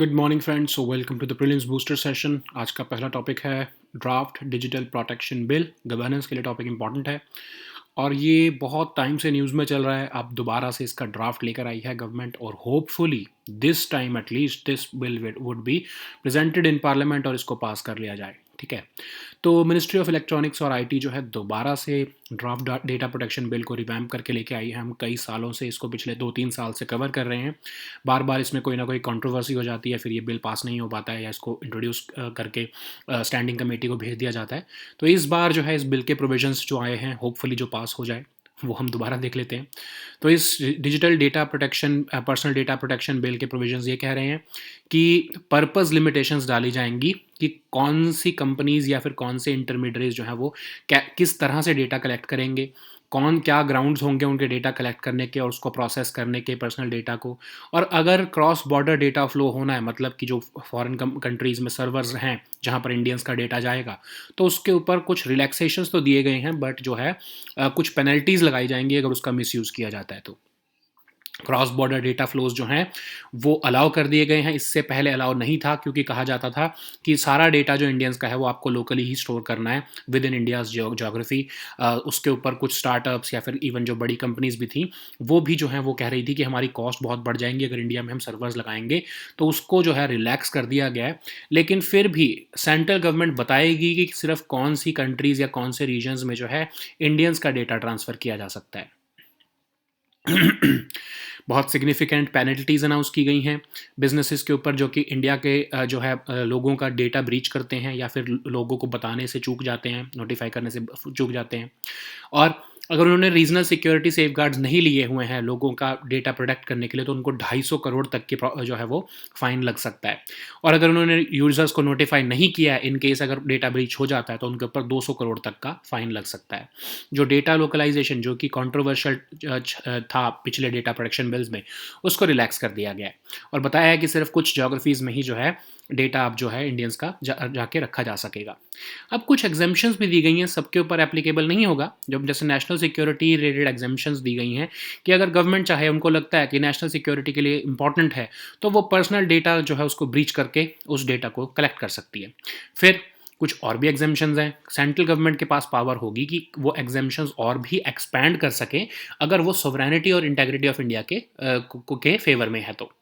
Good morning friends, so welcome to the prelims booster session. आज का पहला topic है draft digital protection bill. Governance के लिए टॉपिक इंपॉर्टेंट है और ये बहुत टाइम से न्यूज़ में चल रहा है। अब दोबारा से इसका ड्राफ्ट लेकर आई है गवर्नमेंट और hopefully this time at least this bill would be presented in parliament और इसको पास कर लिया जाए। ठीक है, तो मिनिस्ट्री ऑफ इलेक्ट्रॉनिक्स और आईटी जो है दोबारा से ड्राफ्ट डेटा प्रोटेक्शन बिल को रिवैम्प करके लेके आई है। हम कई सालों से इसको पिछले 2-3 साल से कवर कर रहे हैं। बार बार इसमें कोई ना कोई कंट्रोवर्सी हो जाती है, फिर ये बिल पास नहीं हो पाता है या इसको इंट्रोड्यूस करके स्टैंडिंग कमेटी को भेज दिया जाता है। तो इस बार जो है इस बिल के प्रोविजंस जो आए हैं होपफुली जो पास हो जाए वो हम दोबारा देख लेते हैं। तो इस digital data protection personal data protection bill के प्रोविजंस ये कह रहे हैं कि पर्पस लिमिटेशंस डाली जाएंगी कि कौन सी कंपनीज़ या फिर कौन से इंटरमीडिएट्स जो हैं वो किस तरह से डेटा कलेक्ट करेंगे, कौन क्या ग्राउंड्स होंगे उनके डेटा कलेक्ट करने के और उसको प्रोसेस करने के पर्सनल डेटा को। और अगर क्रॉस बॉर्डर डेटा फ्लो होना है, मतलब कि जो फॉरेन कंट्रीज़ में सर्वर्स हैं जहाँ पर इंडियंस का डेटा जाएगा, तो उसके ऊपर कुछ रिलैक्सेशंस तो दिए गए हैं, बट जो है कुछ पेनल्टीज़ लगाई जाएंगी अगर उसका मिसयूज़ किया जाता है। तो क्रॉस बॉर्डर डेटा फ्लोज जो हैं वो अलाउ कर दिए गए हैं। इससे पहले अलाउ नहीं था क्योंकि कहा जाता था कि सारा डेटा जो इंडियंस का है वो आपको लोकली ही स्टोर करना है विद इन इंडियाज़ जोग्राफी। उसके ऊपर कुछ स्टार्टअप्स या फिर इवन जो बड़ी कंपनीज भी थी वो भी जो है वो कह रही थी कि हमारी कॉस्ट बहुत बढ़ जाएंगी अगर इंडिया में हम सर्वर्स लगाएंगे। तो उसको जो है रिलैक्स कर दिया गया है। लेकिन फिर भी सेंट्रल गवर्नमेंट बताएगी कि सिर्फ कौन सी कंट्रीज़ या कौन से रीजन्स में जो है इंडियंस का डेटा ट्रांसफ़र किया जा सकता है। बहुत सिग्निफिकेंट पेनल्टीज़ अनाउंस की गई हैं बिजनेसेस के ऊपर जो कि इंडिया के जो है लोगों का डेटा ब्रीच करते हैं या फिर लोगों को बताने से चूक जाते हैं, नोटिफाई करने से चूक जाते हैं। और अगर उन्होंने रीजनल सिक्योरिटी सेफगार्ड्स नहीं लिए हुए हैं लोगों का डेटा प्रोटेक्ट करने के लिए तो उनको 250 करोड़ तक के जो है वो फाइन लग सकता है। और अगर उन्होंने यूजर्स को नोटिफाई नहीं किया है इन केस अगर डेटा ब्रीच हो जाता है तो उनके ऊपर 200 करोड़ तक का फाइन लग सकता है। जो डेटा लोकलाइजेशन जो कि कॉन्ट्रोवर्शियल था पिछले डेटा प्रोटेक्शन बिल्स में, उसको रिलैक्स कर दिया गया है और बताया है कि सिर्फ कुछ जोग्राफीज़ में ही जो है डेटा अब जो है इंडियंस का जाके रखा जा सकेगा। अब कुछ एग्जाम्पशंस भी दी गई हैं, सबके ऊपर एप्लीकेबल नहीं होगा। जब जैसे नेशनल सिक्योरिटी रिलेटेड एग्जाम्पशंस दी गई हैं कि अगर गवर्नमेंट चाहे, उनको लगता है कि नेशनल सिक्योरिटी के लिए इंपॉर्टेंट है, तो वो पर्सनल डेटा जो है उसको ब्रीच करके उस डेटा को कलेक्ट कर सकती है। फिर कुछ और भी एग्जाम्पशंस हैं। सेंट्रल गवर्नमेंट के पास पावर होगी कि वो एग्जाम्पशंस और भी एक्सपैंड कर सके अगर वो सोवरेनिटी और इंटेग्रिटी ऑफ इंडिया के फेवर में है तो।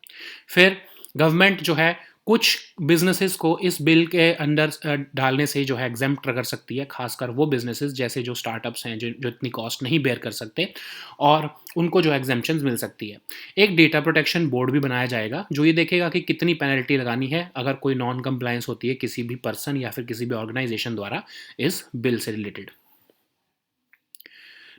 फिर गवर्नमेंट जो है कुछ बिजनेसेस को इस बिल के अंडर डालने से जो है एग्जेम्प्ट कर सकती है, खासकर वो बिजनेसेस जैसे जो स्टार्टअप्स हैं जो इतनी कॉस्ट नहीं बेयर कर सकते और उनको जो एग्जेम्पशंस मिल सकती है। एक डेटा प्रोटेक्शन बोर्ड भी बनाया जाएगा जो ये देखेगा कि कितनी पेनल्टी लगानी है अगर कोई नॉन कंप्लायंस होती है किसी भी पर्सन या फिर किसी भी ऑर्गेनाइजेशन द्वारा इस बिल से रिलेटेड।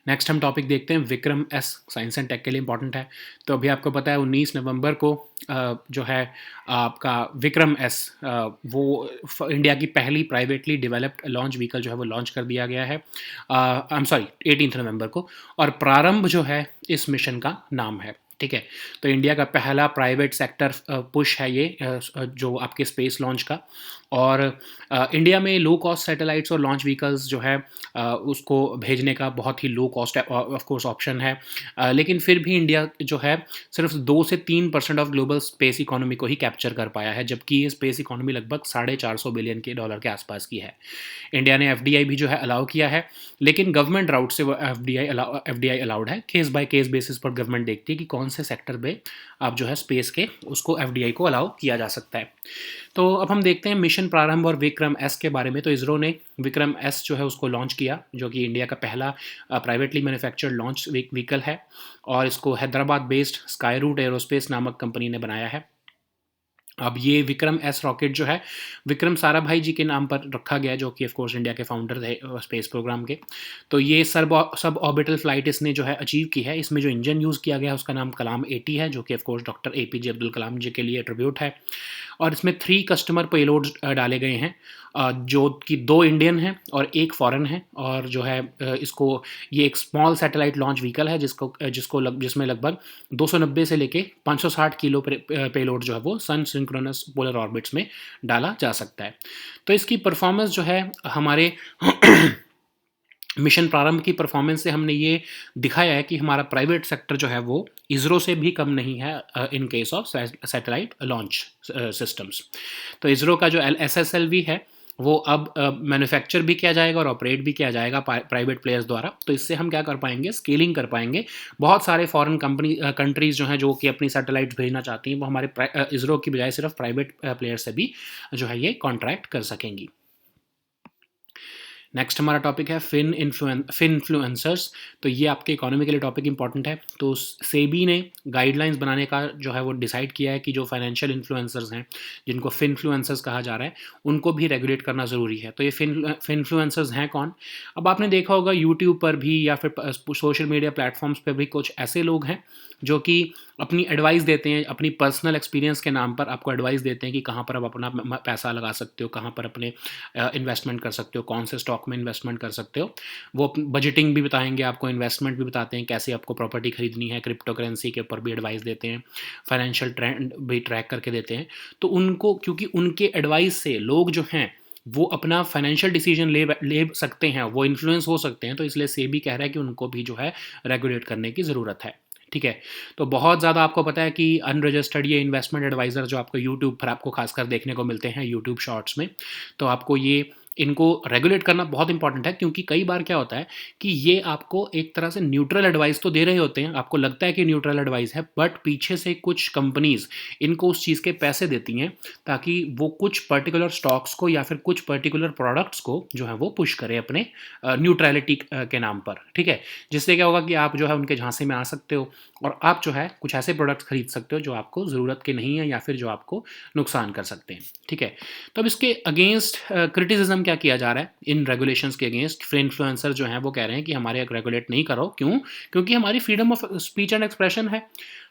नेक्स्ट हम टॉपिक देखते हैं Vikram S. Science and tech के लिए इंपॉर्टेंट है। तो अभी आपको पता है 19 नवंबर को जो है आपका विक्रम एस वो इंडिया की पहली प्राइवेटली डेवलप्ड लॉन्च व्हीकल जो है वो लॉन्च कर दिया गया है। आई एम सॉरी 18 नवंबर को। और प्रारंभ जो है इस मिशन का नाम है। ठीक है, तो इंडिया का पहला प्राइवेट सेक्टर पुश है ये जो आपके स्पेस लॉन्च का। और इंडिया में लो कॉस्ट सैटेलाइट्स और लॉन्च व्हीकल्स जो है उसको भेजने का बहुत ही low cost of course option है। लेकिन फिर भी इंडिया जो है सिर्फ 2 से 3% ऑफ ग्लोबल स्पेस इकोनॉमी को ही कैप्चर कर पाया है, जबकि ये स्पेस इकोनॉमी लगभग $450 बिलियन के डॉलर के आसपास की है। इंडिया ने एफडीआई भी जो है अलाउ किया है, लेकिन गवर्नमेंट राउट से वो एफडीआई अलाउड है। केस बाय केस बेसिस पर गवर्नमेंट देखती है कि कौन से सेक्टर पे आप जो है स्पेस के उसको एफडीआई को अलाउ किया जा सकता है। तो अब हम देखते हैं मिशन प्रारंभ और विक्रम एस के बारे में। तो इसरो ने विक्रम एस जो है उसको लॉन्च किया जो कि इंडिया का पहला प्राइवेटली मैन्युफैक्चर्ड लॉन्च व्हीकल है और इसको Hyderabad based Skyroot Aerospace नामक कंपनी ने बनाया है। अब ये विक्रम एस रॉकेट जो है विक्रम साराभाई जी के नाम पर रखा गया है जो कि ऑफ कोर्स इंडिया के फाउंडर थे स्पेस प्रोग्राम के। तो ये सब ऑर्बिटल फ्लाइट इसने जो है अचीव की है। इसमें जो इंजन यूज़ किया गया है उसका नाम कलाम 80 है जो कि of course doctor APJ Abdul Kalam ji के लिए ट्रिब्यूट है। और इसमें 3 कस्टमर पेलोड्स डाले गए हैं जो कि 2 इंडियन हैं और 1 फॉरेन है। और जो है इसको ये एक स्मॉल सैटेलाइट लॉन्च व्हीकल है जिसमें लगभग 290 से लेके 560 किलो पेलोड जो है वो सन सिंक्रोनस पोलर ऑर्बिट्स में डाला जा सकता है। तो इसकी परफॉर्मेंस जो है हमारे मिशन प्रारंभ की परफॉर्मेंस से हमने ये दिखाया है कि हमारा प्राइवेट सेक्टर जो है वो इसरो से भी कम नहीं है in case of satellite launch systems. तो इसरो का जो SSLV है वो अब मैन्युफैक्चर भी किया जाएगा और ऑपरेट भी किया जाएगा प्राइवेट प्लेयर्स द्वारा। तो इससे हम क्या कर पाएंगे, स्केलिंग कर पाएंगे। बहुत सारे फॉरेन कंट्रीज जो हैं जो कि अपनी सैटेलाइट्स भेजना चाहती हैं वो हमारे इसरो की बजाय सिर्फ प्राइवेट प्लेयर से भी जो है ये कॉन्ट्रैक्ट कर सकेंगी। नेक्स्ट हमारा टॉपिक है फिन इन्फ्लुएंसर्स। तो ये आपके इकोनॉमी के लिए टॉपिक इंपॉर्टेंट है। तो सेबी ने गाइडलाइंस बनाने का जो है वो डिसाइड किया है कि जो फाइनेंशियल इन्फ्लुएंसर्स हैं जिनको फिन इन्फ्लुएंसर्स कहा जा रहा है उनको भी रेगुलेट करना ज़रूरी है। तो ये फिन इन्फ्लुएंसर्स हैं कौन? अब आपने देखा होगा यूट्यूब पर भी या फिर सोशल मीडिया प्लेटफॉर्म्स पर भी कुछ ऐसे लोग हैं जो कि अपनी एडवाइस देते हैं, अपनी पर्सनल एक्सपीरियंस के नाम पर आपको एडवाइस देते हैं कि कहाँ पर आप अपना पैसा लगा सकते हो, कहाँ पर अपने इन्वेस्टमेंट कर सकते हो, कौन से स्टॉक में इन्वेस्टमेंट कर सकते हो। वो बजटिंग भी बताएंगे आपको, इन्वेस्टमेंट भी बताते हैं, कैसे आपको प्रॉपर्टी खरीदनी है, क्रिप्टो करेंसी के ऊपर भी एडवाइस देते हैं, फाइनेंशियल ट्रेंड भी ट्रैक करके देते हैं। तो उनको, क्योंकि उनके एडवाइस से लोग जो हैं वो अपना फाइनेंशियल डिसीजन ले सकते हैं, वो इन्फ्लुएंस हो सकते हैं, तो इसलिए सेबी कह रहा है कि उनको भी जो है रेगुलेट करने की ज़रूरत है। ठीक है। तो बहुत ज़्यादा आपको पता है कि अनरजिस्टर्ड ये इन्वेस्टमेंट एडवाइज़र जो आपको यूट्यूब पर आपको खासकर देखने को मिलते हैं यूट्यूब शॉर्ट्स में, तो आपको ये इनको रेगुलेट करना बहुत इंपॉर्टेंट है। क्योंकि कई बार क्या होता है कि ये आपको एक तरह से न्यूट्रल एडवाइस तो दे रहे होते हैं, आपको लगता है कि न्यूट्रल एडवाइस है, बट पीछे से कुछ कंपनीज इनको उस चीज़ के पैसे देती हैं ताकि वो कुछ पर्टिकुलर स्टॉक्स को या फिर कुछ पर्टिकुलर प्रोडक्ट्स को जो है वो पुश करें अपने न्यूट्रलिटी के नाम पर। ठीक है। जिससे क्या होगा कि आप जो है उनके झांसे में आ सकते हो और आप जो है कुछ ऐसे प्रोडक्ट्स खरीद सकते हो जो आपको ज़रूरत के नहीं है या फिर जो आपको नुकसान कर सकते हैं। ठीक है। तो अब इसके अगेंस्ट क्रिटिसिज्म क्या किया जा रहा है इन रेगुलेशंस के अगेंस्ट? फ्री इन्फ्लुएंसर जो हैं वो कह रहे हैं कि हमारे रेगुलेट नहीं करो। क्यों? क्योंकि हमारी freedom of speech and expression है।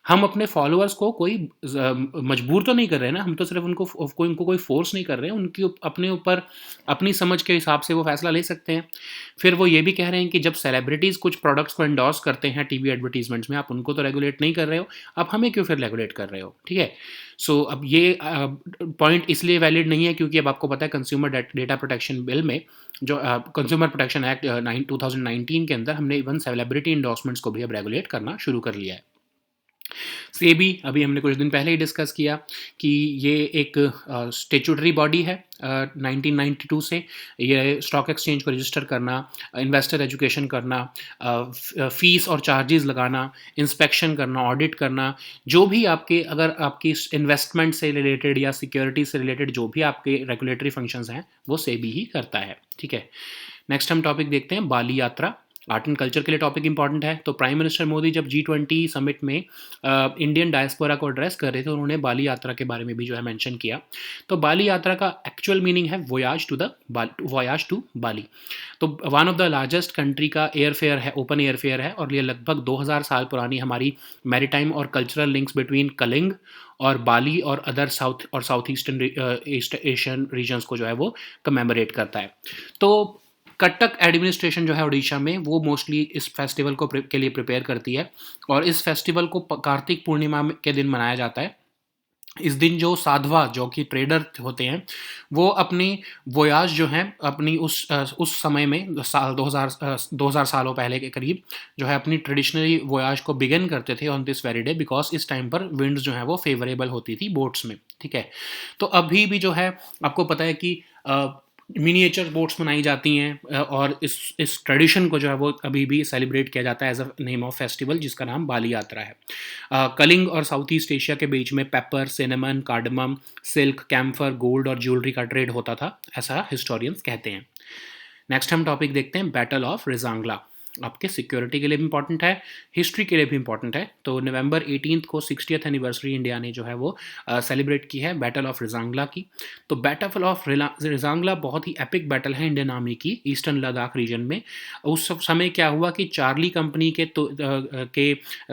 हम अपने फॉलोअर्स को कोई मजबूर तो नहीं कर रहे हैं ना, हम तो सिर्फ उनको कोई फोर्स नहीं कर रहे हैं, उनकी अपने ऊपर अपनी समझ के हिसाब से वो फैसला ले सकते हैं। फिर वो ये भी कह रहे हैं कि जब सेलिब्रिटीज़ कुछ प्रोडक्ट्स को एंडोर्स करते हैं टीवी एडवर्टीजमेंट्स में, आप उनको तो रेगुलेट नहीं कर रहे हो, आप हमें क्यों फिर रेगुलेट कर रहे हो? ठीक है। सो अब ये पॉइंट इसलिए वैलिड नहीं है क्योंकि अब आपको पता है कंज्यूमर डेटा प्रोटेक्शन बिल में जो कंज्यूमर प्रोटेक्शन एक्ट 2019 के अंदर हमने इवन सेलिब्रिटी इंडोर्समेंट्स को भी अब रेगुलेट करना शुरू कर लिया है। सेबी अभी हमने कुछ दिन पहले ही डिस्कस किया कि ये एक स्टेचुटरी बॉडी है 1992 से। ये स्टॉक एक्सचेंज को रजिस्टर करना, इन्वेस्टर एजुकेशन करना, फीस और चार्जेस लगाना, इंस्पेक्शन करना, ऑडिट करना, जो भी आपके अगर आपकी इन्वेस्टमेंट से रिलेटेड या सिक्योरिटी से रिलेटेड जो भी आपके रेगुलेटरी फंक्शंस हैं वो सेबी ही करता है। ठीक है। नेक्स्ट हम टॉपिक देखते हैं बाली यात्रा। आर्ट एंड कल्चर के लिए टॉपिक इंपॉर्टेंट है। तो प्राइम मिनिस्टर मोदी जब G20 समिट में इंडियन डायस्पोरा को एड्रेस कर रहे थे उन्होंने बाली यात्रा के बारे में भी जो है मेंशन किया। तो बाली यात्रा का एक्चुअल मीनिंग है वोयाज टू बाली। तो one of the largest country का एयरफेयर है, ओपन एयरफेयर है, और ये लगभग 2000 साल पुरानी हमारी मैरीटाइम और कल्चरल लिंक्स बिटवीन कलिंग और बाली और other south east Asian regions को जो है वो कमेमोरेट करता है। तो कटक एडमिनिस्ट्रेशन जो है उड़ीसा में वो मोस्टली इस फेस्टिवल को के लिए प्रिपेयर करती है और इस फेस्टिवल को कार्तिक पूर्णिमा के दिन मनाया जाता है। इस दिन जो साधवा जो कि ट्रेडर होते हैं वो अपनी वोयाज जो हैं अपनी उस समय में साल 2000 सालों पहले के करीब जो है अपनी ट्रेडिशनली वोयाज को बिगिन करते थे on this very day, because इस टाइम पर विंड्स जो है वो फेवरेबल होती थी बोट्स में। ठीक है। तो अभी भी जो है आपको पता है कि मिनिएचर बोट्स बनाई जाती हैं और इस ट्रेडिशन को जो है वो अभी भी सेलिब्रेट किया जाता है as a name of festival जिसका नाम बाली यात्रा है। कलिंग और साउथ ईस्ट एशिया के बीच में pepper, cinnamon, cardamom, silk, camphor, gold और ज्वेलरी का ट्रेड होता था, ऐसा हिस्टोरियंस कहते हैं। नेक्स्ट हम टॉपिक देखते हैं बैटल ऑफ रिजांगला। आपके सिक्योरिटी के लिए भी इंपॉर्टेंट है, हिस्ट्री के लिए भी इंपॉर्टेंट है। तो नवंबर 18 को 60th एनिवर्सरी इंडिया ने जो है वो सेलिब्रेट की है बैटल ऑफ रिजांगला की। तो बैटल ऑफ रिजांगला बहुत ही एपिक बैटल है इंडियन आर्मी की ईस्टर्न लद्दाख रीजन में। उस समय क्या हुआ कि चार्ली कंपनी के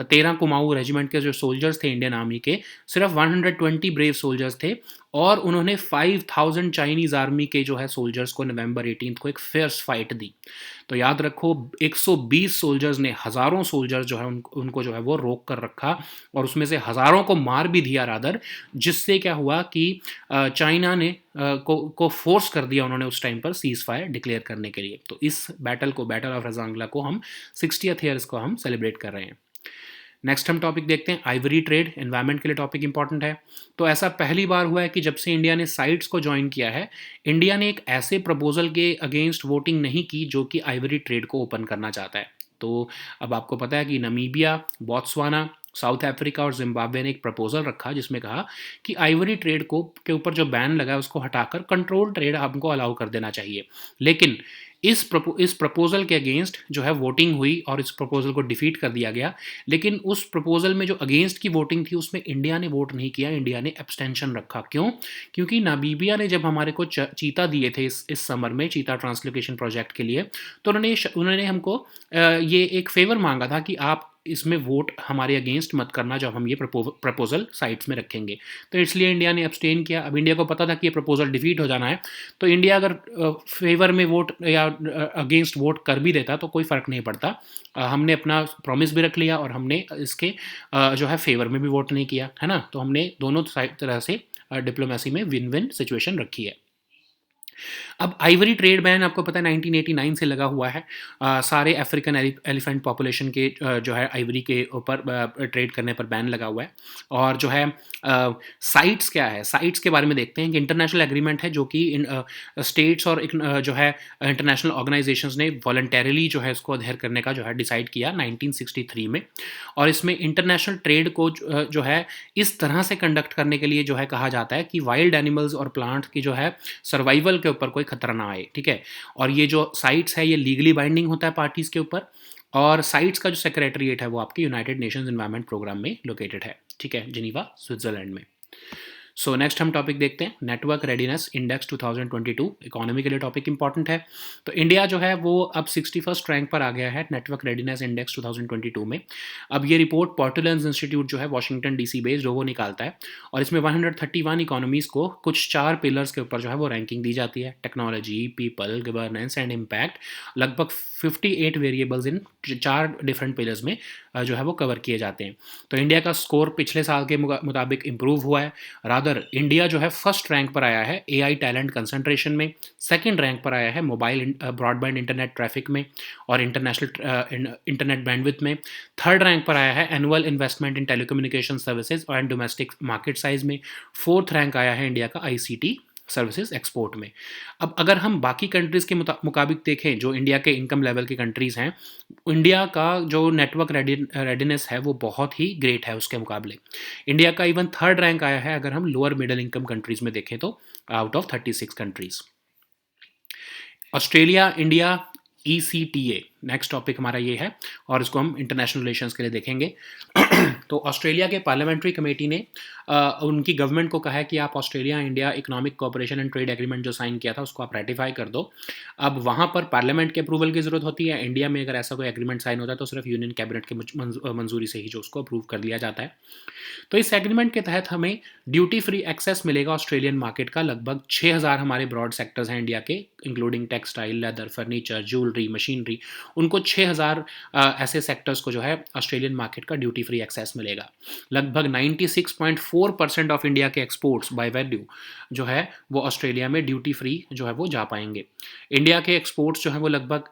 13 कुमाऊं रेजिमेंट के जो सोल्जर्स थे इंडियन आर्मी के, सिर्फ 120 ब्रेव सोल्जर्स थे और उन्होंने 5000 चाइनीज़ आर्मी के जो है सोल्जर्स को नवंबर 18 को एक फेयर्स फाइट दी। तो याद रखो 120 सोल्जर्स ने, हज़ारों सोल्जर्स जो है उनको जो है वो रोक कर रखा और उसमें से हज़ारों को मार भी दिया रादर, जिससे क्या हुआ कि चाइना ने को फोर्स कर दिया उन्होंने उस टाइम पर सीज फायर डिक्लेयर करने के लिए। तो इस बैटल को, बैटल ऑफ रजांगला को हम 60th ईयर्स को हम सेलिब्रेट कर रहे हैं। नेक्स्ट हम टॉपिक देखते हैं, आइवरी ट्रेड, एनवायरमेंट के लिए टॉपिक इंपॉर्टेंट है। तो ऐसा पहली बार हुआ है कि जब से इंडिया ने साइट्स को ज्वाइन किया है, इंडिया ने एक ऐसे प्रपोजल के अगेंस्ट वोटिंग नहीं की जो कि आइवरी ट्रेड को ओपन करना चाहता है। तो अब आपको पता है कि नमीबिया, बोत्सवाना, साउथ अफ्रीका और जिम्बाब्वे ने एक प्रपोजल रखा जिसमें कहा कि आइवरी ट्रेड को के ऊपर जो बैन लगा है उसको हटाकर कंट्रोल ट्रेड हमको अलाउ कर देना चाहिए। लेकिन इस प्रपोजल के अगेंस्ट जो है वोटिंग हुई और इस प्रपोजल को डिफीट कर दिया गया। लेकिन उस प्रपोजल में जो अगेंस्ट की वोटिंग थी उसमें इंडिया ने वोट नहीं किया, इंडिया ने एब्सटेंशन रखा। क्यों? क्योंकि नामीबिया ने जब हमारे को चीता दिए थे इस समर में, चीता ट्रांसलोकेशन प्रोजेक्ट के लिए, तो उन्होंने हमको ये एक फेवर मांगा था कि आप इसमें वोट हमारे अगेंस्ट मत करना जब हम ये प्रपोजल साइट्स में रखेंगे। तो इसलिए इंडिया ने अब्सटेन किया। अब इंडिया को पता था कि ये प्रपोजल डिफीट हो जाना है, तो इंडिया अगर फेवर में वोट या अगेंस्ट वोट कर भी देता तो कोई फ़र्क नहीं पड़ता। हमने अपना प्रॉमिस भी रख लिया और हमने इसके जो है फेवर में भी वोट नहीं किया, है ना। तो हमने दोनों तरह से डिप्लोमेसी में विन विन सिचुएशन रखी है। अब आइवरी ट्रेड बैन आपको पता है 1989 से लगा हुआ है। सारे अफ्रीकन एलिफेंट पॉपुलेशन के जो है आइवरी के ऊपर ट्रेड करने पर बैन लगा हुआ है। और जो है साइट्स क्या है, साइट्स के बारे में देखते हैं कि इंटरनेशनल एग्रीमेंट है जो कि स्टेट्स और जो है इंटरनेशनल ऑर्गेनाइजेशंस ने वॉलंटरीली जो है इसको अधेयर करने का जो है डिसाइड किया 1963 में। और इसमें इंटरनेशनल ट्रेड को जो है इस तरह से कंडक्ट करने के लिए जो है कहा जाता है कि वाइल्ड एनिमल्स और प्लांट्स की जो है सर्वाइवल के ऊपर कोई खतरा ना आए, ठीक है। और ये जो साइट्स है ये लीगली बाइंडिंग होता है पार्टीज के ऊपर। और साइट्स का जो सेक्रेटरीट है वो आपके यूनाइटेड नेशंस एनवायरनमेंट प्रोग्राम में लोकेटेड है, ठीक है, जिनीवा स्विट्जरलैंड में। सो नेक्स्ट हम टॉपिक देखते हैं, नेटवर्क रेडीनेस इंडेक्स 2022, इकोनॉमी के लिए टॉपिक इंपॉर्टेंट है। तो इंडिया जो है वो अब 61st रैंक पर आ गया है नेटवर्क रेडीनेस इंडेक्स 2022 में। अब ये रिपोर्ट पोर्टलैंड इंस्टीट्यूट जो है वाशिंगटन डीसी बेस्ड वो निकालता है और इसमें 131 इकोनॉमीज़ को कुछ 4 पिलर्स के ऊपर जो है वो रैंकिंग दी जाती है, technology, people, governance and impact. लगभग 58 वेरिएबल्स इन 4 डिफरेंट पिलर्स में जो है वो कवर किए जाते हैं। तो इंडिया का स्कोर पिछले साल के मुताबिक इम्प्रूव हुआ है। रादर इंडिया जो है फर्स्ट रैंक पर आया है एआई टैलेंट कंसंट्रेशन में, सेकंड रैंक पर आया है मोबाइल ब्रॉडबैंड इंटरनेट ट्रैफिक में और इंटरनेशनल इंटरनेट बैंडविड्थ में, थर्ड रैंक पर आया है एनुअल इन्वेस्टमेंट इन टेलीकम्युनिकेशन सर्विसेज और डोमेस्टिक मार्केट साइज में, फोर्थ रैंक आया है इंडिया का आईसीटी सर्विसेज एक्सपोर्ट में। अब अगर हम बाकी कंट्रीज़ के मुताबिक देखें जो इंडिया के इनकम लेवल की कंट्रीज़ हैं, इंडिया का जो नेटवर्क रेडीनेस है वो बहुत ही ग्रेट है उसके मुकाबले। इंडिया का इवन थर्ड रैंक आया है अगर हम लोअर मिडिल इनकम कंट्रीज़ में देखें तो, out of 36 countries. Australia India ECTA next topic हमारा ये है और इसको हम इंटरनेशनल रिलेशंस के लिए देखेंगे। तो ऑस्ट्रेलिया के पार्लियामेंट्री कमेटी ने उनकी गवर्नमेंट को कहा है कि आप Australia India economic cooperation and trade agreement जो साइन किया था उसको आप रेटिफाई कर दो। अब वहाँ पर पार्लियामेंट के अप्रूवल की ज़रूरत होती है। इंडिया में अगर ऐसा कोई एग्रीमेंट साइन होता है तो सिर्फ यूनियन कैबिनेट की मंजूरी से ही जो उसको अप्रूव कर लिया जाता है। तो इस एग्रीमेंट के तहत हमें ड्यूटी फ्री एक्सेस मिलेगा ऑस्ट्रेलियन मार्केट का। लगभग 6000 हमारे ब्रॉड सेक्टर्स हैं इंडिया के, including textile, leather, furniture, jewellery, machinery. उनको 6000 ऐसे सेक्टर्स को जो है ऑस्ट्रेलियन मार्केट का ड्यूटी फ्री एक्सेस मिलेगा। लगभग 96.4% ऑफ इंडिया के एक्सपोर्ट्स बाय वैल्यू जो है वो ऑस्ट्रेलिया में ड्यूटी फ्री जो है वो जा पाएंगे। इंडिया के एक्सपोर्ट्स जो है वो लगभग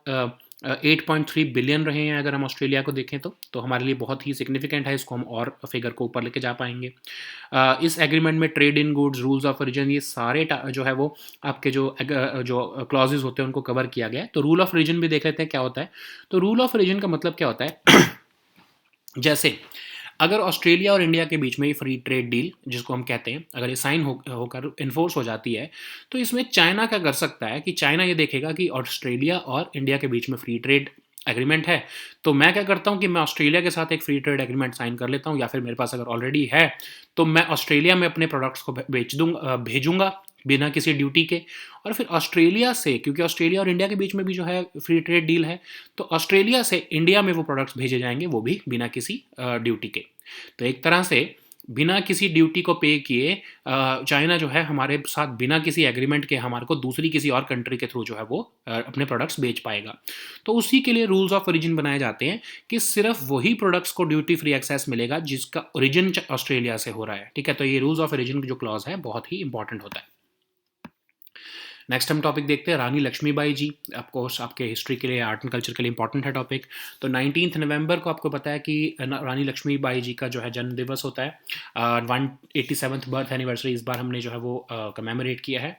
8.3 बिलियन रहे हैं अगर हम ऑस्ट्रेलिया को देखें तो हमारे लिए बहुत ही सिग्निफिकेंट है। इसको हम और फिगर को ऊपर लेके जा पाएंगे। इस एग्रीमेंट में trade in goods, rules of origin, ये सारे जो है वो आपके जो क्लॉजेज होते हैं उनको कवर किया गया है। तो रूल ऑफ ओरिजिन भी देख लेते हैं क्या होता है। तो रूल ऑफ ओरिजिन का मतलब क्या होता है जैसे अगर ऑस्ट्रेलिया और इंडिया के बीच में ये फ्री ट्रेड डील जिसको हम कहते हैं, अगर ये साइन होकर इन्फोर्स हो जाती है तो इसमें चाइना क्या कर सकता है कि चाइना ये देखेगा कि ऑस्ट्रेलिया और इंडिया के बीच में फ्री ट्रेड एग्रीमेंट है, तो मैं क्या करता हूँ कि मैं ऑस्ट्रेलिया के साथ एक फ्री ट्रेड एग्रीमेंट साइन कर लेता हूँ, या फिर मेरे पास अगर ऑलरेडी है तो मैं ऑस्ट्रेलिया में अपने प्रोडक्ट्स को भेजूंगा बिना किसी ड्यूटी के। और फिर ऑस्ट्रेलिया से, क्योंकि ऑस्ट्रेलिया और इंडिया के बीच में भी जो है फ्री ट्रेड डील है, तो ऑस्ट्रेलिया से इंडिया में वो प्रोडक्ट्स भेजे जाएंगे वो भी बिना किसी ड्यूटी के। तो एक तरह से बिना किसी ड्यूटी को पे किए चाइना जो है हमारे साथ बिना किसी एग्रीमेंट के हमारे को दूसरी किसी और कंट्री के थ्रू जो है वो अपने प्रोडक्ट्स बेच पाएगा। तो उसी के लिए रूल्स ऑफ ओरिजिन बनाए जाते हैं कि सिर्फ वही प्रोडक्ट्स को ड्यूटी फ्री एक्सेस मिलेगा जिसका ओरिजिन ऑस्ट्रेलिया से हो रहा है, ठीक है। तो ये रूल्स ऑफ ओरिजिन जो क्लॉज है बहुत ही इंपॉर्टेंट होता है। नेक्स्ट हम टॉपिक देखते हैं रानी लक्ष्मीबाई जी। ऑफकोर्स आपके हिस्ट्री के लिए, आर्ट एंड कल्चर के लिए इंपॉर्टेंट है टॉपिक। तो 19 नवंबर को आपको पता है कि रानी लक्ष्मीबाई जी का जो है जन्म दिवस होता है। 187th बर्थ एनिवर्सरी इस बार हमने जो है वो कमेमोरेट किया है।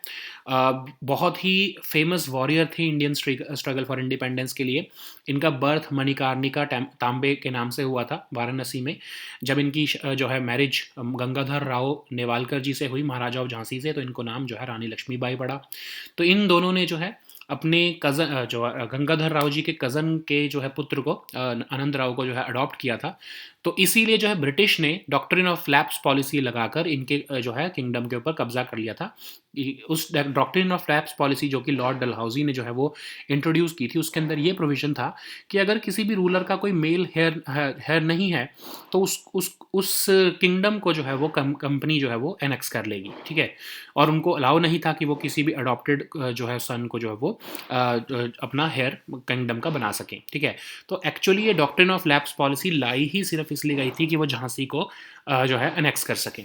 बहुत ही फेमस वॉरियर थे इंडियन स्ट्रगल फॉर इंडिपेंडेंस के लिए। इनका बर्थ मणिकर्णिका तांबे के नाम से हुआ था वाराणसी में। जब इनकी जो है मैरिज गंगाधर राव नेवालकर जी से हुई, महाराजा ऑफ झांसी से, तो इनको नाम जो है रानी लक्ष्मीबाई पड़ा। तो इन दोनों ने जो है अपने कज़न जो गंगाधर राव जी के कज़न के जो है पुत्र को आनंद राव को जो है अडॉप्ट किया था। तो इसीलिए जो है ब्रिटिश ने डॉक्ट्रिन ऑफ लैप्स पॉलिसी लगाकर इनके जो है किंगडम के ऊपर कब्जा कर लिया था। उस डॉक्ट्रिन ऑफ लैप्स पॉलिसी जो कि लॉर्ड डलहौजी ने जो है वो इंट्रोड्यूस की थी, उसके अंदर ये प्रोविजन था कि अगर किसी भी रूलर का कोई मेल हेयर नहीं है तो उस किंगडम को जो है वो कंपनी जो है वो एनेक्स कर लेगी, ठीक है। और उनको अलाउ नहीं था कि वो किसी भी अडॉप्टेड जो है सन को जो है वो अपना हेयर किंगडम का बना सकें, ठीक है। तो एक्चुअली ये डॉक्ट्रिन ऑफ लैप्स पॉलिसी लाई ही सिर्फ इसलिए गई थी कि वो झांसी को जो है एनेक्स कर सकें।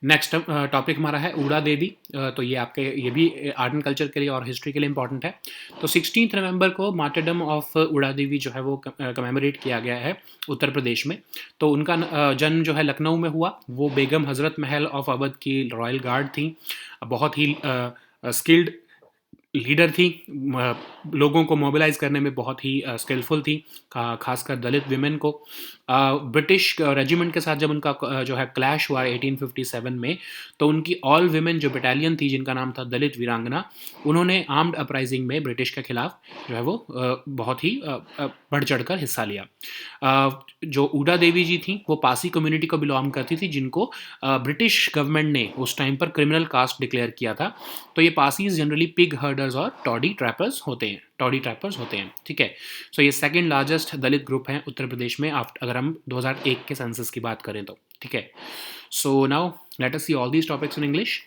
नेक्स्ट टॉपिक हमारा है उड़ा देवी। तो ये भी आर्ट एंड कल्चर के लिए और हिस्ट्री के लिए इंपॉर्टेंट है। तो 16 नवंबर को मार्टरडम ऑफ उड़ा देवी जो है वो कमेमोरेट किया गया है उत्तर प्रदेश में। तो उनका जन्म जो है लखनऊ में हुआ। वो बेगम हज़रत महल ऑफ अवध की रॉयल गार्ड थी। बहुत ही स्किल्ड लीडर थी। लोगों को मोबिलाइज करने में बहुत ही स्किलफुल थी, खासकर दलित विमेन को। ब्रिटिश रेजिमेंट के साथ जब उनका जो है क्लैश हुआ 1857 में, तो उनकी ऑल विमेन जो बटालियन थी जिनका नाम था दलित वीरांगना, उन्होंने आर्म्ड अपराइजिंग में ब्रिटिश के खिलाफ जो है वो बहुत ही बढ़ चढ़ कर हिस्सा लिया। जो ऊड़ा देवी जी थी वो पासी कम्युनिटी को बिलोंग करती थी, जिनको ब्रिटिश गवर्नमेंट ने उस टाइम पर क्रिमिनल कास्ट डिक्लेयर किया था। तो ये पासीज जनरली पिग हर्डर्स और टॉडी ट्रैपर्स होते हैं, ठीक है। सो ये सेकंड लार्जेस्ट दलित ग्रुप है उत्तर प्रदेश में अगर हम 2001 के सेंसस की बात करें तो, ठीक है। So now let us see all these topics in English.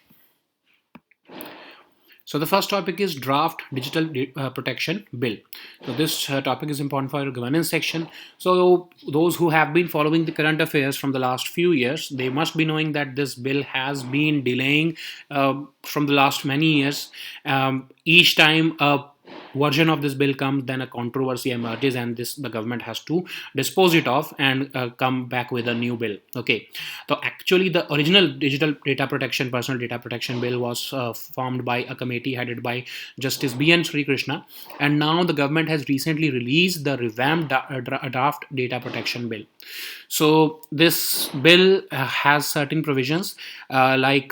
So the first topic is draft digital protection bill. So this topic is important for your governance section. So those who have been following the current affairs from the last few years, they must be knowing that this bill has been delaying from the last many years. Each time a version of this bill comes, then a controversy emerges, and the government has to dispose it off and come back with a new bill. Okay, so actually the original digital data protection, personal data protection bill was formed by a committee headed by Justice B.N. Sri Krishna, and now the government has recently released the revamped draft data protection bill. So this bill has certain provisions like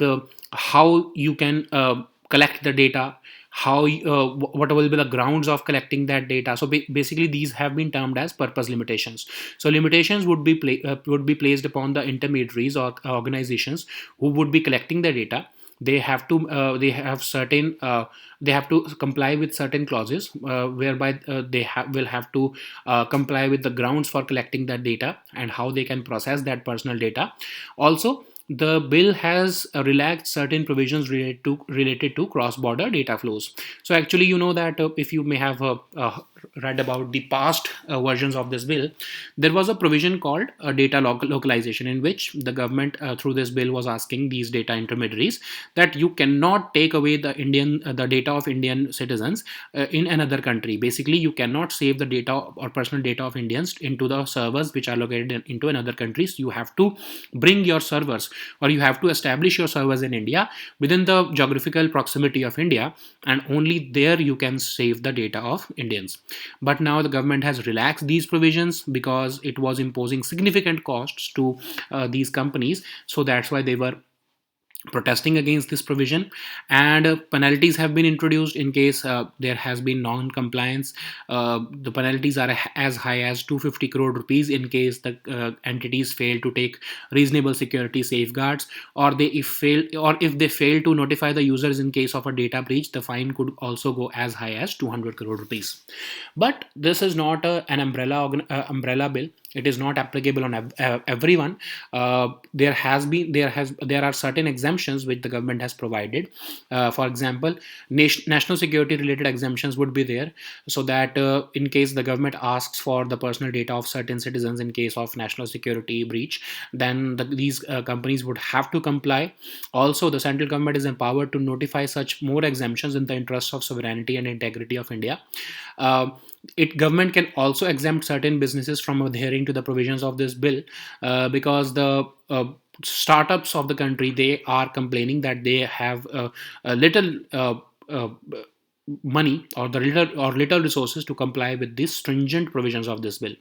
how you can collect the data, how what will be the grounds of collecting that data. So basically these have been termed as purpose limitations. So limitations would be placed upon the intermediaries or organizations who would be collecting the data. They have to they have to comply with certain clauses whereby they will have to comply with the grounds for collecting that data and how they can process that personal data. Also, the bill has relaxed certain provisions related to cross-border data flows. So actually, you know that if you may have read about the past versions of this bill, there was a provision called data localization, in which the government through this bill was asking these data intermediaries that you cannot take away the data of Indian citizens in another country. Basically, you cannot save the data or personal data of Indians into the servers which are located into another countries. You have to bring your servers, or you have to establish your servers in India within the geographical proximity of India, and only there you can save the data of Indians. But now the government has relaxed these provisions because it was imposing significant costs to these companies. So that's why they were protesting against this provision, and penalties have been introduced in case there has been non-compliance. The penalties are as high as 250 crore rupees in case the entities fail to take reasonable security safeguards, or if they fail to notify the users in case of a data breach. The fine could also go as high as 200 crore rupees. But this is not an umbrella bill. It is not applicable on everyone. There are certain exemptions which the government has provided. For example, national security related exemptions would be there, so that in case the government asks for the personal data of certain citizens in case of national security breach, then these companies would have to comply. Also, the central government is empowered to notify such more exemptions in the interest of sovereignty and integrity of India. Uh, Government can also exempt certain businesses from adhering to the provisions of this bill, because the startups of the country, they are complaining that they have a little uh, money, or little resources to comply with these stringent provisions of this bill.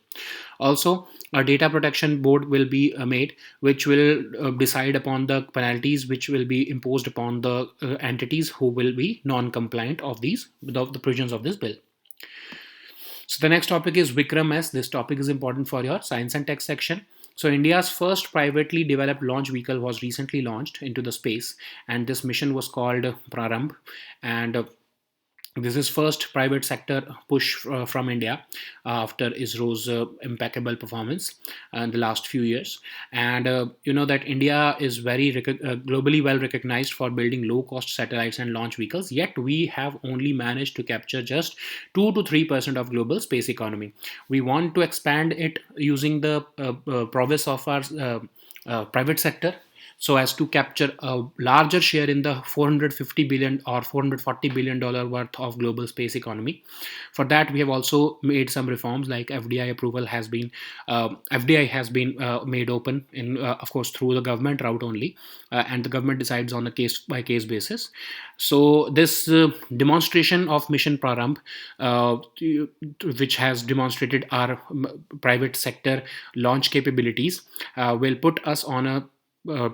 Also, a data protection board will be made, which will decide upon the penalties which will be imposed upon the entities who will be non-compliant of the provisions of this bill. So the next topic is Vikram S. This topic is important for your science and tech section. So India's first privately developed launch vehicle was recently launched into the space, and this mission was called Prarambh. And this is first private sector push from India after ISRO's impeccable performance in the last few years. And you know that India is globally well recognized for building low cost satellites and launch vehicles, yet we have only managed to capture just 2 to 3% of global space economy. We want to expand it using the prowess of our private sector, so as to capture a larger share in the 450 billion or 440 billion dollar worth of global space economy. For that, we have also made some reforms, like FDI has been made open, in of course through the government route only, and the government decides on a case by case basis. So this demonstration of Mission Prarambh, which has demonstrated our private sector launch capabilities, will put us on a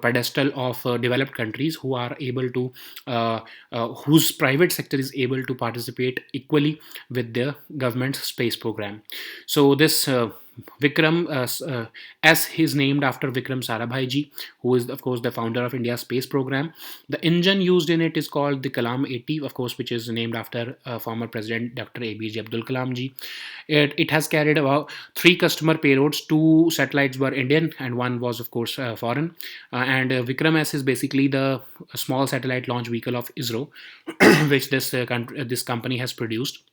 pedestal of developed countries who are able to whose private sector is able to participate equally with the government space program. So this Vikram, as he's named after Vikram Sarabhai ji, who is of course the founder of India's space program. The engine used in it is called the Kalam 80, of course, which is named after former President Dr. APJ Abdul Kalam ji. It has carried about 3 customer payloads. 2 satellites were Indian and 1 was of course foreign. And Vikram S is basically the small satellite launch vehicle of ISRO, which this company has produced.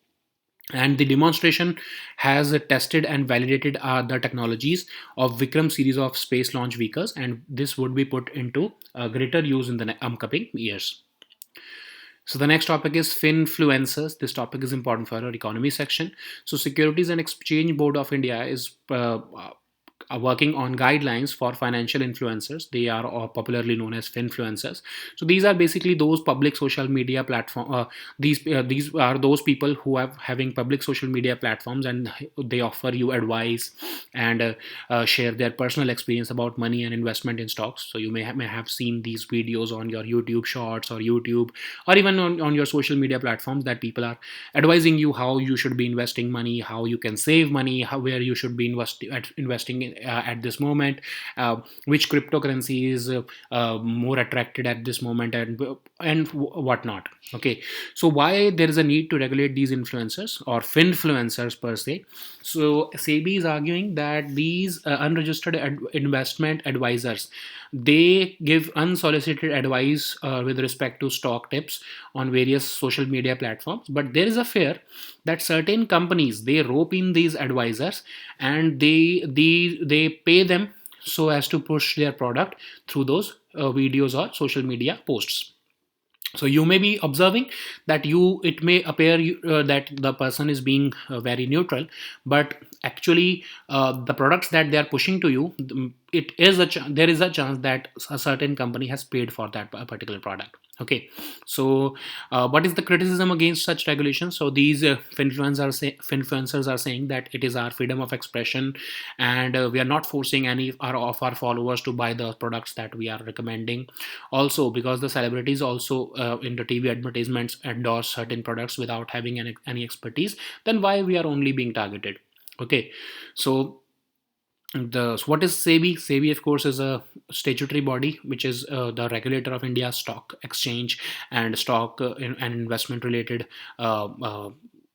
And the demonstration has tested and validated the technologies of Vikram series of space launch vehicles, and this would be put into greater use in the upcoming years. So the next topic is finfluencers. This topic is important for our economy section. So Securities and Exchange Board of India is are working on guidelines for financial influencers. They are popularly known as finfluencers. So these are basically those public social media platform. These are those people who are having public social media platforms, and they offer you advice and share their personal experience about money and investment in stocks. So you may have seen these videos on your YouTube Shorts or YouTube, or even on your social media platforms, that people are advising you how you should be investing money, how you can save money, where you should be investing at this moment, which cryptocurrency is more attracted at this moment, and whatnot. Okay, so why there is a need to regulate these influencers or finfluencers per se? So SEBI is arguing that these unregistered investment advisors, they give unsolicited advice with respect to stock tips on various social media platforms, but there is a fear that certain companies, they rope in these advisors, and they pay them so as to push their product through those videos or social media posts. So you may be observing that it may appear that the person is being very neutral, but actually the products that they are pushing to you, there is a chance that a certain company has paid for that particular product. Okay, so what is the criticism against such regulations? So these finfluencers are saying that it is our freedom of expression, and we are not forcing any of our followers to buy the products that we are recommending. Also, because the celebrities also in the TV advertisements endorse certain products without having any expertise, then why we are only being targeted? Okay, so what is SEBI? SEBI, of course, is a statutory body which is the regulator of India's stock exchange and stock and investment related uh, uh,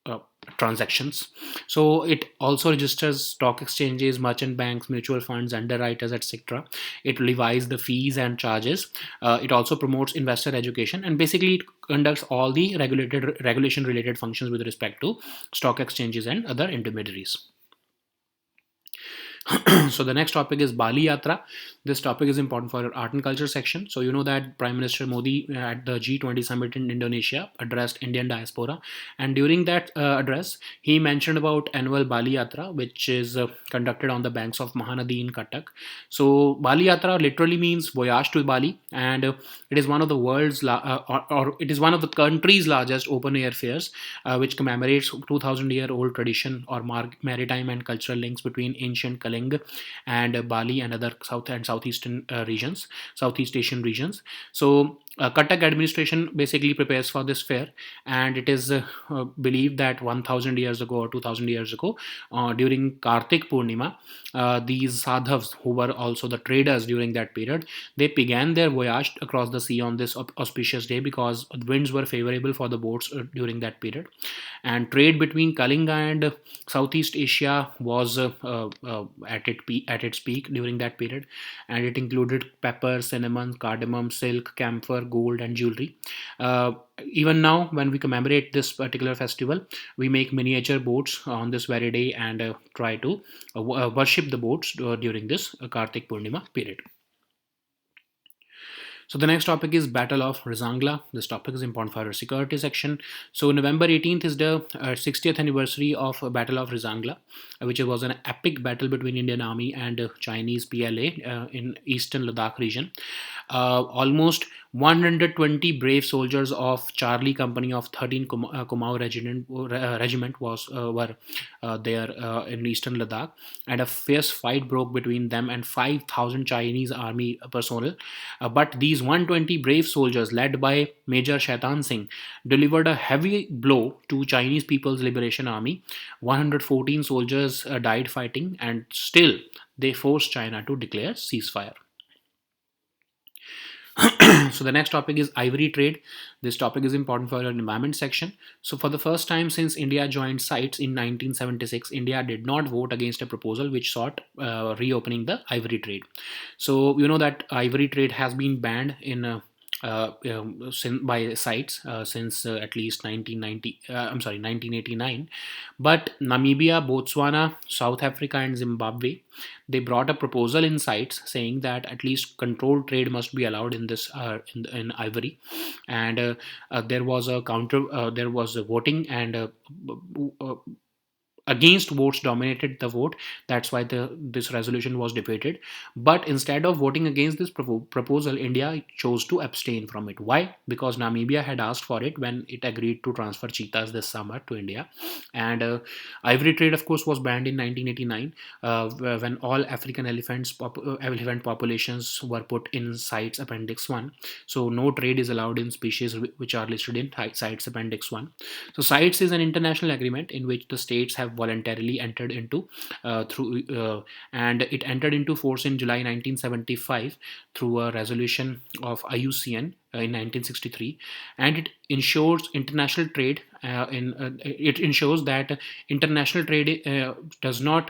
uh, transactions. So it also registers stock exchanges, merchant banks, mutual funds, underwriters, etc. It levies the fees and charges. It also promotes investor education, and basically it conducts all the regulation related functions with respect to stock exchanges and other intermediaries. So the next topic is Bali Yatra. This topic is important for our art and culture section. So you know that Prime Minister Modi at the G20 summit in Indonesia addressed Indian diaspora, and during that address he mentioned about annual Bali Yatra, which is conducted on the banks of Mahanadi in Cuttack. So Bali Yatra literally means voyage to Bali, and it is one of the or it is one of the country's largest open air fairs, which commemorates 2000-year-old tradition or maritime and cultural links between ancient Kaling and Bali and other South and Southeast Asian regions. So Cuttack administration basically prepares for this fair, and it is believed that 1000 years ago or 2000 years ago, during Kartik Purnima, these sadhavs, who were also the traders during that period, they began their voyage across the sea on this auspicious day because winds were favorable for the boats during that period. And trade between Kalinga and Southeast Asia was at its peak during that period, and it included pepper, cinnamon, cardamom, silk, camphor, gold, and jewelry. Even now, when we commemorate this particular festival, we make miniature boats on this very day and try to worship the boats during this Kartik Purnima period. So the next topic is Battle of Rizangla. This topic is important for our security section. So November 18th is the 60th anniversary of Battle of Rizangla, which was an epic battle between Indian Army and Chinese PLA in eastern Ladakh region. Almost 120 brave soldiers of Charlie Company of 13 Kumaon regiment were there in eastern Ladakh, and a fierce fight broke between them and 5,000 Chinese army personnel. But these 120 brave soldiers, led by Major Shaitan Singh, delivered a heavy blow to Chinese People's Liberation Army. 114 soldiers died fighting, and still they forced China to declare ceasefire. So the next topic is ivory trade. This topic is important for our environment section. So for the first time since India joined CITES in 1976, India did not vote against a proposal which sought reopening the ivory trade. So you know that ivory trade has been banned in by CITES since at least 1989. But Namibia, Botswana, South Africa, and Zimbabwe, they brought a proposal in CITES saying that at least controlled trade must be allowed in this in ivory, and there was a voting, and against votes dominated the vote. That's why this resolution was debated. But instead of voting against this proposal, India chose to abstain from it. Why? Because Namibia had asked for it when it agreed to transfer cheetahs this summer to India. And ivory trade, of course, was banned in 1989 when all African elephant populations were put in CITES Appendix 1. So no trade is allowed in species which are listed in CITES Appendix 1. So CITES is an international agreement in which the states have voluntarily entered into and it entered into force in July 1975 through a resolution of IUCN in 1963, and it ensures that international trade does not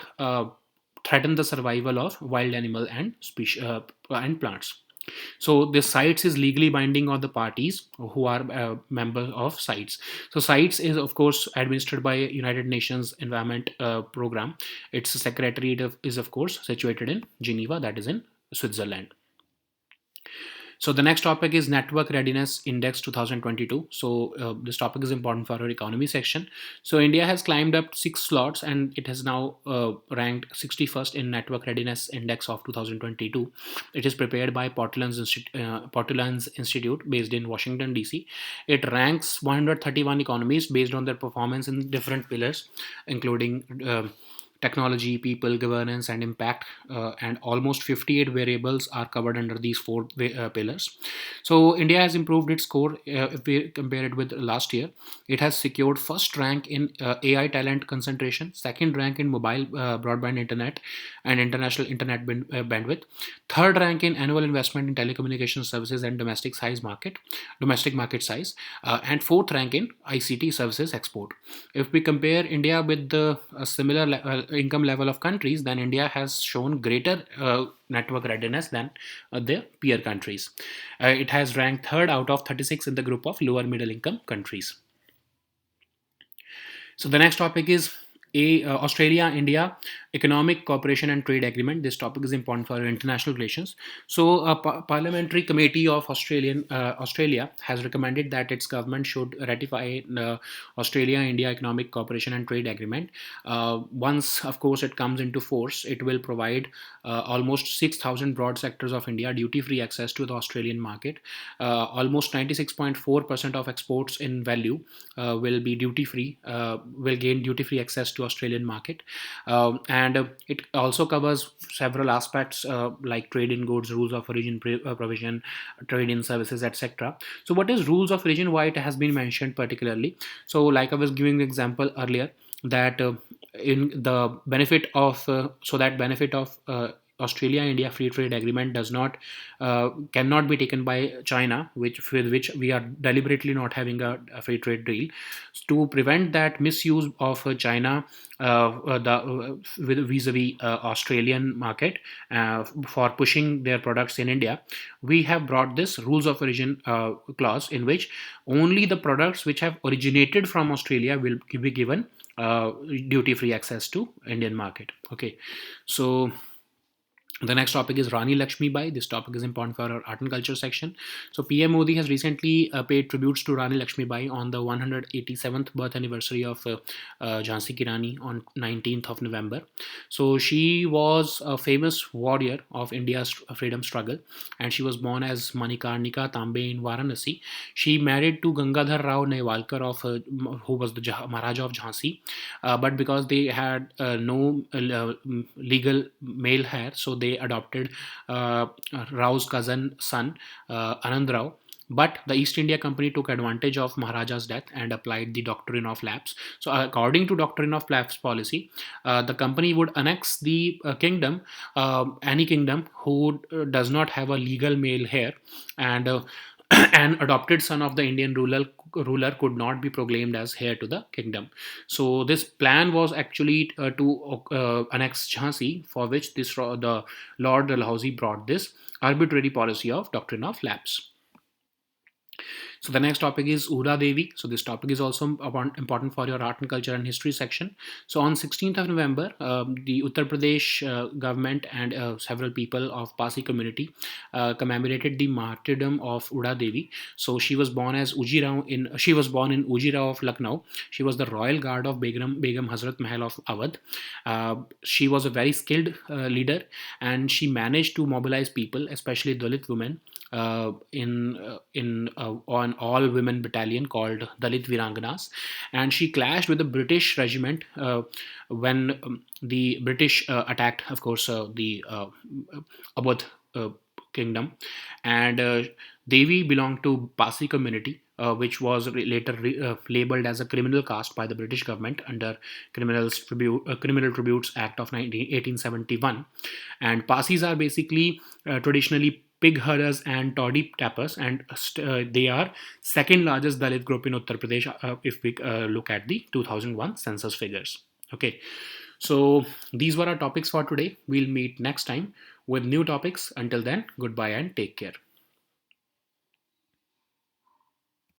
threaten the survival of wild animal and species and plants. So this CITES is legally binding on the parties who are members of CITES. So CITES is of course administered by United Nations Environment Program. Its secretariat is of course situated in Geneva, that is in Switzerland. So the next topic is Network Readiness Index 2022. So this topic is important for our economy section. So India has climbed up 6 slots and it has now ranked 61st in Network Readiness Index of 2022. It is prepared by Portland's Institute based in Washington DC. It ranks 131 economies based on their performance in different pillars, including technology, people, governance, and impact. And almost 58 variables are covered under these four pillars. So India has improved its score if we compare it with last year. It has secured first rank in AI talent concentration, second rank in mobile broadband internet and international internet bandwidth, third rank in annual investment in telecommunication services and domestic market size, and fourth rank in ICT services export. If we compare India with the similar income level of countries, then India has shown greater network readiness than the peer countries. It has ranked third out of 36 in the group of lower middle income countries. So the next topic is Australia India Economic Cooperation and Trade Agreement. This topic is important for international relations. So, a parliamentary committee of Australia has recommended that its government should ratify the Australia India Economic Cooperation and Trade Agreement. Once, of course, it comes into force, it will provide almost 6,000 broad sectors of India duty free access to the Australian market. Almost 96.4% of exports in value will be duty free, will gain duty free access to Australian market. And it also covers several aspects like trade in goods, rules of origin provision, trade in services, etc. So what is rules of origin? Why it has been mentioned particularly? So like I was giving the example earlier, that in the benefit of so that benefit of Australia-India Free Trade Agreement does not cannot be taken by China, with which we are deliberately not having a free trade deal. To prevent that misuse of China vis-a-vis Australian market for pushing their products in India, we have brought this rules of origin clause, in which only the products which have originated from Australia will be given duty-free access to Indian market. Okay, so the next topic is Rani Lakshmi Bai. This topic is important for our art and culture section. So PM Modi has recently paid tributes to Rani Lakshmi Bai on the 187th birth anniversary of Jhansi Ki Rani on 19th of November. So she was a famous warrior of India's freedom struggle, and she was born as Manikarnika Tambe in Varanasi. She married to Gangadhar Rao Newalkar who was the Maharaja of Jhansi, but because they had no legal male heir, so they adopted Rao's cousin son, Anand Rao. But the East India Company took advantage of Maharaja's death and applied the doctrine of lapse. So, according to doctrine of lapse policy, the company would annex the kingdom, any kingdom who does not have a legal male heir, and an adopted son of the Indian ruler could not be proclaimed as heir to the kingdom. So this plan was actually to annex Jhansi, for which the Lord Dalhousie brought this arbitrary policy of doctrine of lapse. So the next topic is Ura Devi. So this topic is also important for your art and culture and history section. So on 16th of November, the Uttar Pradesh government and several people of Pasi community commemorated the martyrdom of Ura Devi. So she was born in Ujirao of Lucknow. She was the royal guard of Begum Hazrat Mahal of Awadh. She was a very skilled leader, and she managed to mobilize people, especially Dalit women, on all women battalion called Dalit Viranganas, and she clashed with the British regiment when the British attacked, of course, the Awadh kingdom. And Devi belonged to Pasi community, which was later labeled as a criminal caste by the British government under Criminal Tributes Act of 1871. And Pasis are basically traditionally pig herders and toddy tappers, and they are second largest Dalit group in Uttar Pradesh if we look at the 2001 census figures. Okay, so these were our topics for today. We'll meet next time with new topics. Until then, goodbye and take care.